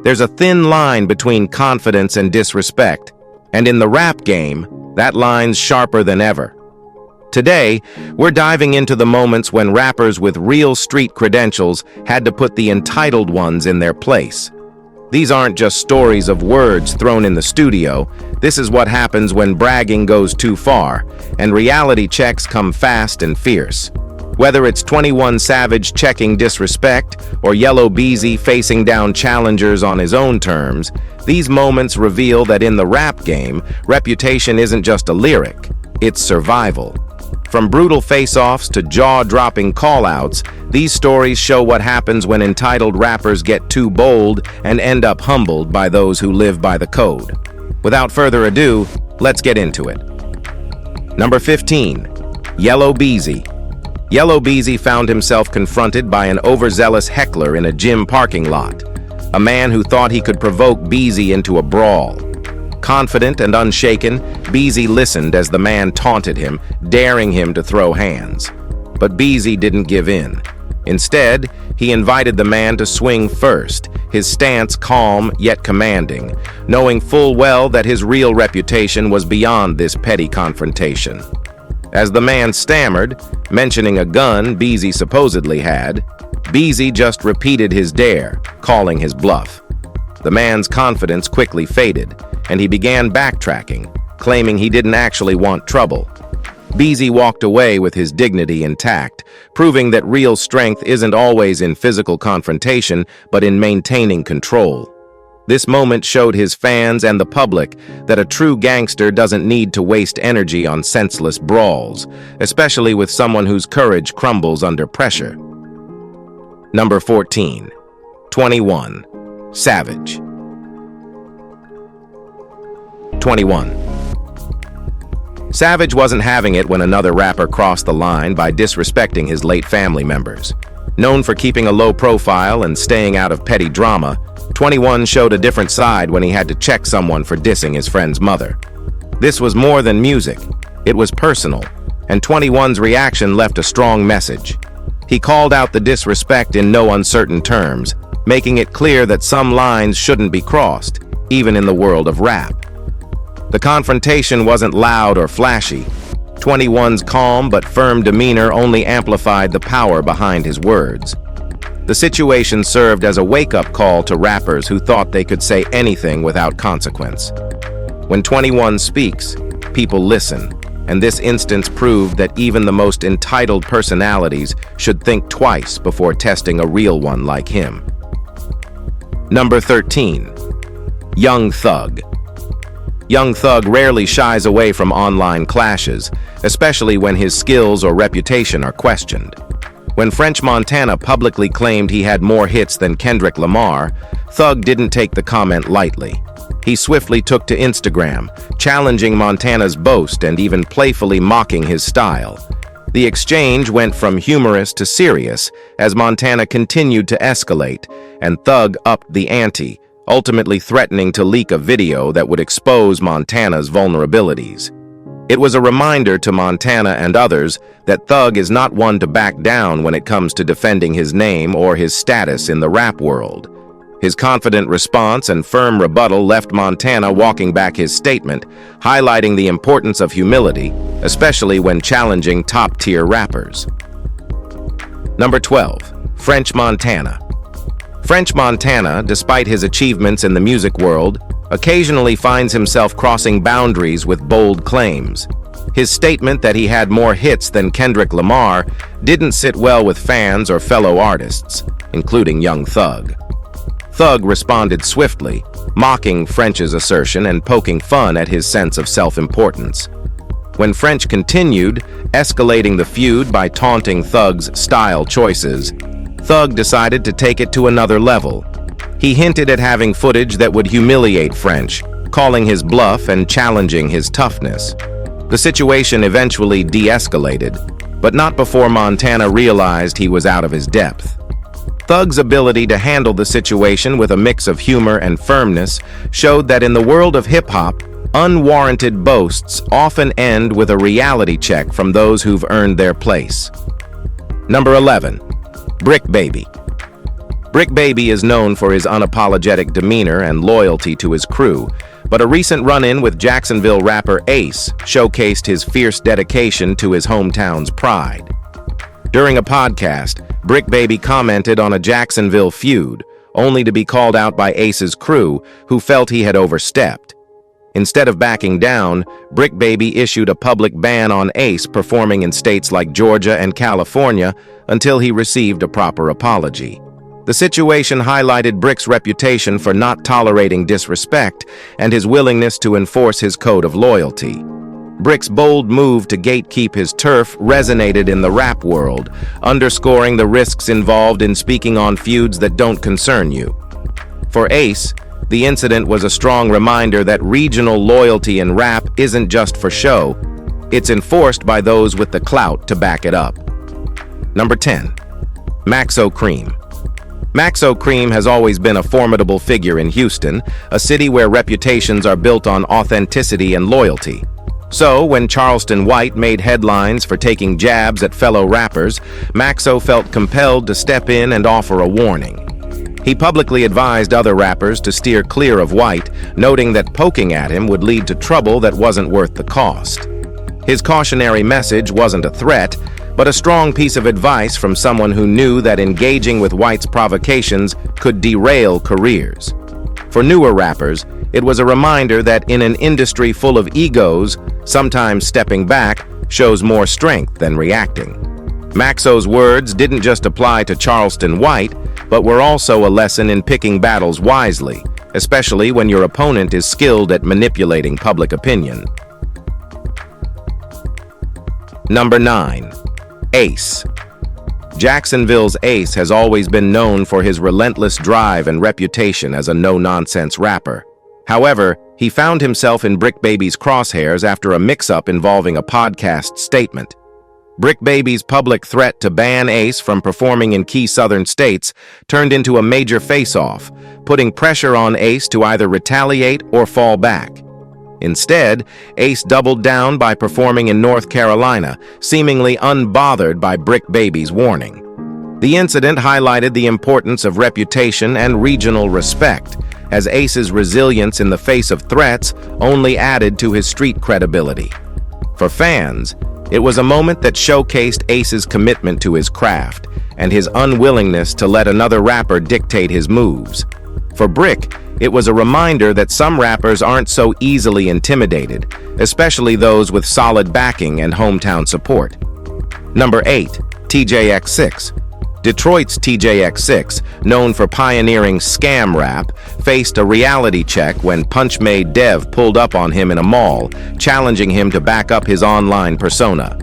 There's a thin line between confidence and disrespect, and in the rap game, that line's sharper than ever. Today, we're diving into the moments when rappers with real street credentials had to put the entitled ones in their place. These aren't just stories of words thrown in the studio. This is what happens when bragging goes too far, and reality checks come fast and fierce. Whether it's 21 Savage checking disrespect or Yella Beezy facing down challengers on his own terms, these moments reveal that in the rap game, reputation isn't just a lyric, it's survival. From brutal face-offs to jaw-dropping call-outs, these stories show what happens when entitled rappers get too bold and end up humbled by those who live by the code. Without further ado, let's get into it. Number 15. Yella Beezy. Yella Beezy found himself confronted by an overzealous heckler in a gym parking lot, a man who thought he could provoke Beezy into a brawl. Confident and unshaken, Beezy listened as the man taunted him, daring him to throw hands. But Beezy didn't give in. Instead, he invited the man to swing first, his stance calm yet commanding, knowing full well that his real reputation was beyond this petty confrontation. As the man stammered, mentioning a gun Beezy supposedly had, Beezy just repeated his dare, calling his bluff. The man's confidence quickly faded, and he began backtracking, claiming he didn't actually want trouble. Beezy walked away with his dignity intact, proving that real strength isn't always in physical confrontation, but in maintaining control. This moment showed his fans and the public that a true gangster doesn't need to waste energy on senseless brawls, especially with someone whose courage crumbles under pressure. Number 14. 21. Savage. 21. Savage wasn't having it when another rapper crossed the line by disrespecting his late family members. Known for keeping a low profile and staying out of petty drama, 21 showed a different side when he had to check someone for dissing his friend's mother. This was more than music, it was personal, and 21's reaction left a strong message. He called out the disrespect in no uncertain terms, making it clear that some lines shouldn't be crossed, even in the world of rap. The confrontation wasn't loud or flashy. 21's calm but firm demeanor only amplified the power behind his words. The situation served as a wake-up call to rappers who thought they could say anything without consequence. When 21 speaks, people listen, and this instance proved that even the most entitled personalities should think twice before testing a real one like him. Number 13. Young Thug. Young Thug rarely shies away from online clashes, especially when his skills or reputation are questioned. When French Montana publicly claimed he had more hits than Kendrick Lamar, Thug didn't take the comment lightly. He swiftly took to Instagram, challenging Montana's boast and even playfully mocking his style. The exchange went from humorous to serious as Montana continued to escalate, and Thug upped the ante, ultimately threatening to leak a video that would expose Montana's vulnerabilities. It was a reminder to Montana and others that Thug is not one to back down when it comes to defending his name or his status in the rap world. His confident response and firm rebuttal left Montana walking back his statement, highlighting the importance of humility, especially when challenging top-tier rappers. Number 12. French Montana. French Montana, despite his achievements in the music world, occasionally finds himself crossing boundaries with bold claims. His statement that he had more hits than Kendrick Lamar didn't sit well with fans or fellow artists, including Young Thug. Thug responded swiftly, mocking French's assertion and poking fun at his sense of self-importance. When French continued, escalating the feud by taunting Thug's style choices, Thug decided to take it to another level. He hinted at having footage that would humiliate French, calling his bluff and challenging his toughness. The situation eventually de-escalated, but not before Montana realized he was out of his depth. Thug's ability to handle the situation with a mix of humor and firmness showed that in the world of hip-hop, unwarranted boasts often end with a reality check from those who've earned their place. Number 11. Brick Baby. Brick Baby is known for his unapologetic demeanor and loyalty to his crew, but a recent run-in with Jacksonville rapper Ace showcased his fierce dedication to his hometown's pride. During a podcast, Brick Baby commented on a Jacksonville feud, only to be called out by Ace's crew, who felt he had overstepped. Instead of backing down, Brick Baby issued a public ban on Ace performing in states like Georgia and California until he received a proper apology. The situation highlighted Brick's reputation for not tolerating disrespect and his willingness to enforce his code of loyalty. Brick's bold move to gatekeep his turf resonated in the rap world, underscoring the risks involved in speaking on feuds that don't concern you. For Ace, the incident was a strong reminder that regional loyalty in rap isn't just for show, it's enforced by those with the clout to back it up. Number 10. Maxo Cream. Maxo Cream has always been a formidable figure in Houston, a city where reputations are built on authenticity and loyalty. So, when Charleston White made headlines for taking jabs at fellow rappers, Maxo felt compelled to step in and offer a warning. He publicly advised other rappers to steer clear of White, noting that poking at him would lead to trouble that wasn't worth the cost. His cautionary message wasn't a threat, but a strong piece of advice from someone who knew that engaging with White's provocations could derail careers. For newer rappers, it was a reminder that in an industry full of egos, sometimes stepping back shows more strength than reacting. Maxo's words didn't just apply to Charleston White, but were also a lesson in picking battles wisely, especially when your opponent is skilled at manipulating public opinion. Number 9. Ace. Jacksonville's Ace has always been known for his relentless drive and reputation as a no-nonsense rapper. However, he found himself in Brick Baby's crosshairs after a mix-up involving a podcast statement. Brick Baby's public threat to ban Ace from performing in key southern states turned into a major face-off, putting pressure on Ace to either retaliate or fall back. Instead, Ace doubled down by performing in North Carolina, seemingly unbothered by Brick Baby's warning. The incident highlighted the importance of reputation and regional respect, as Ace's resilience in the face of threats only added to his street credibility. For fans, it was a moment that showcased Ace's commitment to his craft and his unwillingness to let another rapper dictate his moves. For Brick, it was a reminder that some rappers aren't so easily intimidated, especially those with solid backing and hometown support. Number 8. TJX6. Detroit's TJX6, known for pioneering scam rap, faced a reality check when Punch-Made Dev pulled up on him in a mall, challenging him to back up his online persona.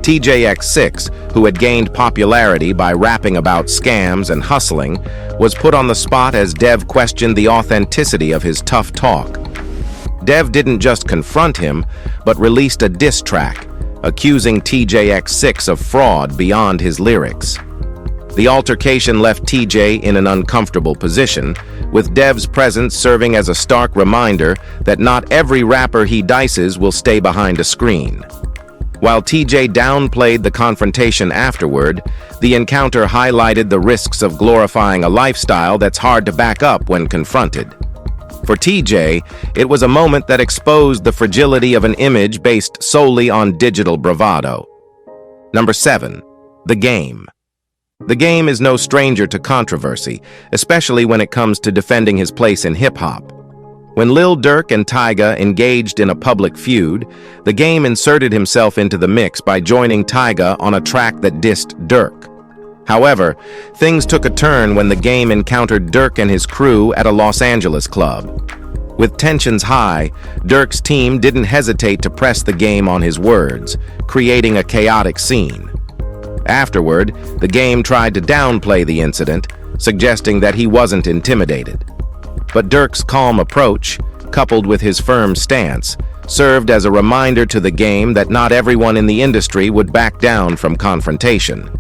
TJX6, who had gained popularity by rapping about scams and hustling, was put on the spot as Dev questioned the authenticity of his tough talk. Dev didn't just confront him, but released a diss track, accusing TJX6 of fraud beyond his lyrics. The altercation left TJ in an uncomfortable position, with Dev's presence serving as a stark reminder that not every rapper he dices will stay behind a screen. While TJ downplayed the confrontation afterward, the encounter highlighted the risks of glorifying a lifestyle that's hard to back up when confronted. For TJ, it was a moment that exposed the fragility of an image based solely on digital bravado. Number 7. The Game. The Game is no stranger to controversy, especially when it comes to defending his place in hip-hop. When Lil Durk and Tyga engaged in a public feud, The Game inserted himself into the mix by joining Tyga on a track that dissed Durk. However, things took a turn when The Game encountered Durk and his crew at a Los Angeles club. With tensions high, Durk's team didn't hesitate to press The Game on his words, creating a chaotic scene. Afterward, The Game tried to downplay the incident, suggesting that he wasn't intimidated. But Durk's calm approach, coupled with his firm stance, served as a reminder to The Game that not everyone in the industry would back down from confrontation.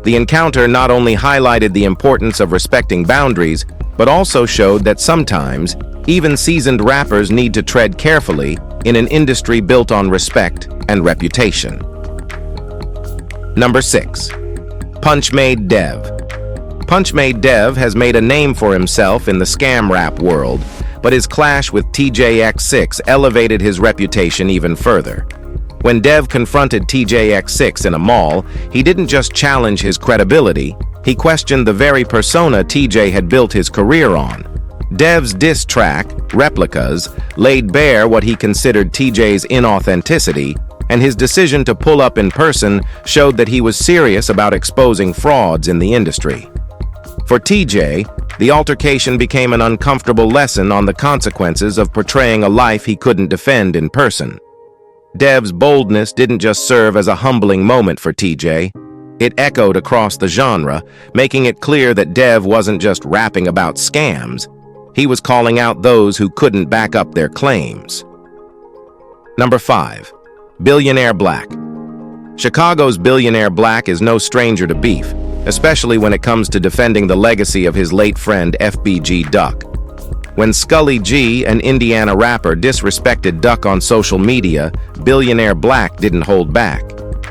The encounter not only highlighted the importance of respecting boundaries, but also showed that sometimes, even seasoned rappers need to tread carefully in an industry built on respect and reputation. Number 6. Punch-Made Dev. Punchmade Dev has made a name for himself in the scam rap world, but his clash with TJX6 elevated his reputation even further. When Dev confronted TJX6 in a mall, he didn't just challenge his credibility, he questioned the very persona TJ had built his career on. Dev's diss track, Replicas, laid bare what he considered TJ's inauthenticity, and his decision to pull up in person showed that he was serious about exposing frauds in the industry. For TJ, the altercation became an uncomfortable lesson on the consequences of portraying a life he couldn't defend in person. Dev's boldness didn't just serve as a humbling moment for TJ, it echoed across the genre, making it clear that Dev wasn't just rapping about scams, he was calling out those who couldn't back up their claims. Number 5. Billionaire Black. Chicago's Billionaire Black is no stranger to beef, especially when it comes to defending the legacy of his late friend FBG Duck. When Scully G, an Indiana rapper, disrespected Duck on social media, Billionaire Black didn't hold back.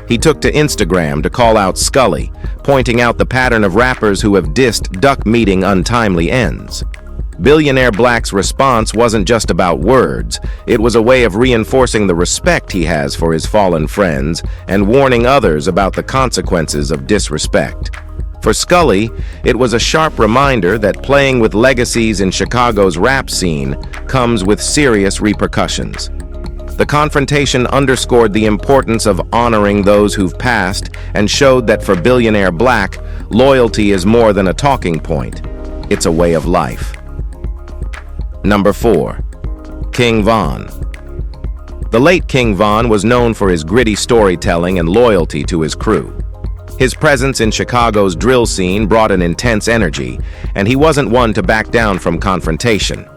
He took to Instagram to call out Scully, pointing out the pattern of rappers who have dissed Duck meeting untimely ends. Billionaire Black's response wasn't just about words, it was a way of reinforcing the respect he has for his fallen friends and warning others about the consequences of disrespect. For Scully, it was a sharp reminder that playing with legacies in Chicago's rap scene comes with serious repercussions. The confrontation underscored the importance of honoring those who've passed and showed that for Billionaire Black, loyalty is more than a talking point. It's a way of life. Number 4. King Von. The late King Von was known for his gritty storytelling and loyalty to his crew. His presence in Chicago's drill scene brought an intense energy, and he wasn't one to back down from confrontation.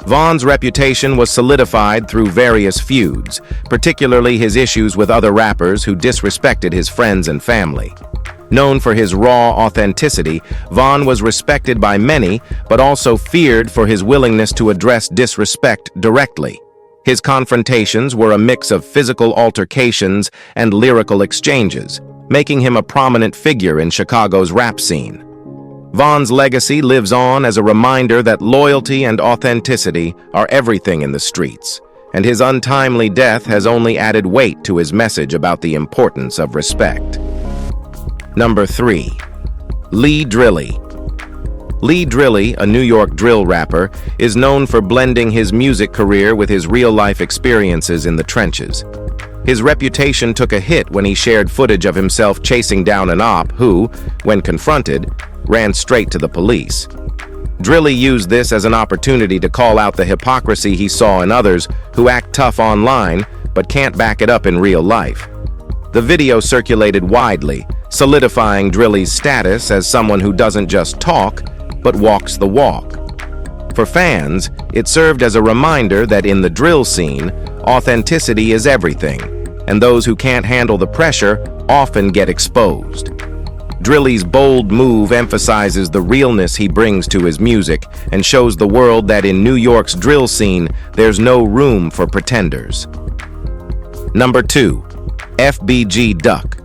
Von's reputation was solidified through various feuds, particularly his issues with other rappers who disrespected his friends and family. Known for his raw authenticity, Von was respected by many, but also feared for his willingness to address disrespect directly. His confrontations were a mix of physical altercations and lyrical exchanges, making him a prominent figure in Chicago's rap scene. Von's legacy lives on as a reminder that loyalty and authenticity are everything in the streets, and his untimely death has only added weight to his message about the importance of respect. Number 3. Lee Drilly. Lee Drilly, a New York drill rapper, is known for blending his music career with his real-life experiences in the trenches. His reputation took a hit when he shared footage of himself chasing down an op who, when confronted, ran straight to the police. Drilly used this as an opportunity to call out the hypocrisy he saw in others who act tough online but can't back it up in real life. The video circulated widely, solidifying Drilly's status as someone who doesn't just talk, but walks the walk. For fans, it served as a reminder that in the drill scene, authenticity is everything, and those who can't handle the pressure often get exposed. Drilly's bold move emphasizes the realness he brings to his music and shows the world that in New York's drill scene, there's no room for pretenders. Number 2. FBG Duck.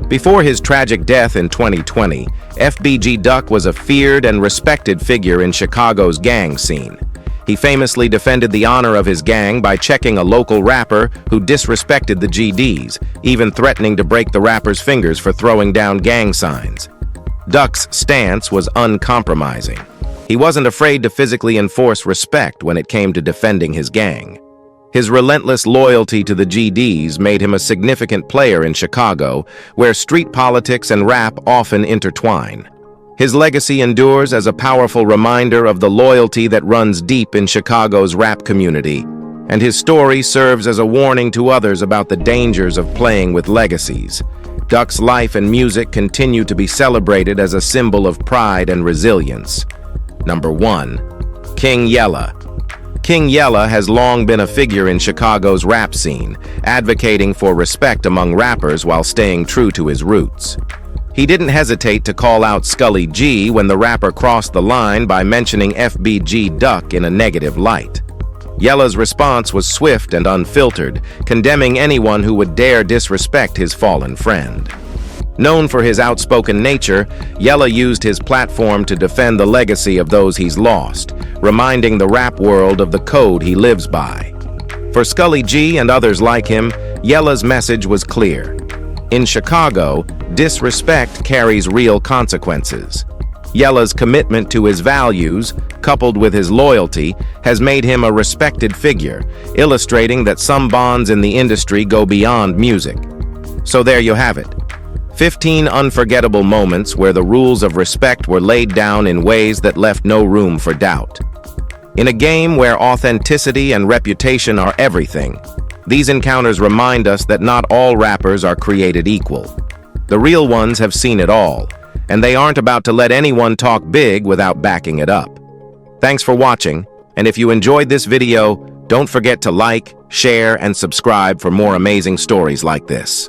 Before his tragic death in 2020, FBG Duck was a feared and respected figure in Chicago's gang scene. He famously defended the honor of his gang by checking a local rapper who disrespected the GDs, even threatening to break the rapper's fingers for throwing down gang signs. Duck's stance was uncompromising. He wasn't afraid to physically enforce respect when it came to defending his gang. His relentless loyalty to the GDs made him a significant player in Chicago, where street politics and rap often intertwine. His legacy endures as a powerful reminder of the loyalty that runs deep in Chicago's rap community, and his story serves as a warning to others about the dangers of playing with legacies. Duck's life and music continue to be celebrated as a symbol of pride and resilience. Number 1. King Yella. King Yella has long been a figure in Chicago's rap scene, advocating for respect among rappers while staying true to his roots. He didn't hesitate to call out Scully G when the rapper crossed the line by mentioning FBG Duck in a negative light. Yella's response was swift and unfiltered, condemning anyone who would dare disrespect his fallen friend. Known for his outspoken nature, Yella used his platform to defend the legacy of those he's lost, reminding the rap world of the code he lives by. For Scully G and others like him, Yella's message was clear. In Chicago, disrespect carries real consequences. Yella's commitment to his values, coupled with his loyalty, has made him a respected figure, illustrating that some bonds in the industry go beyond music. So there you have it. 15 unforgettable moments where the rules of respect were laid down in ways that left no room for doubt. In a game where authenticity and reputation are everything, these encounters remind us that not all rappers are created equal. The real ones have seen it all, and they aren't about to let anyone talk big without backing it up. Thanks for watching, and if you enjoyed this video, don't forget to like, share, and subscribe for more amazing stories like this.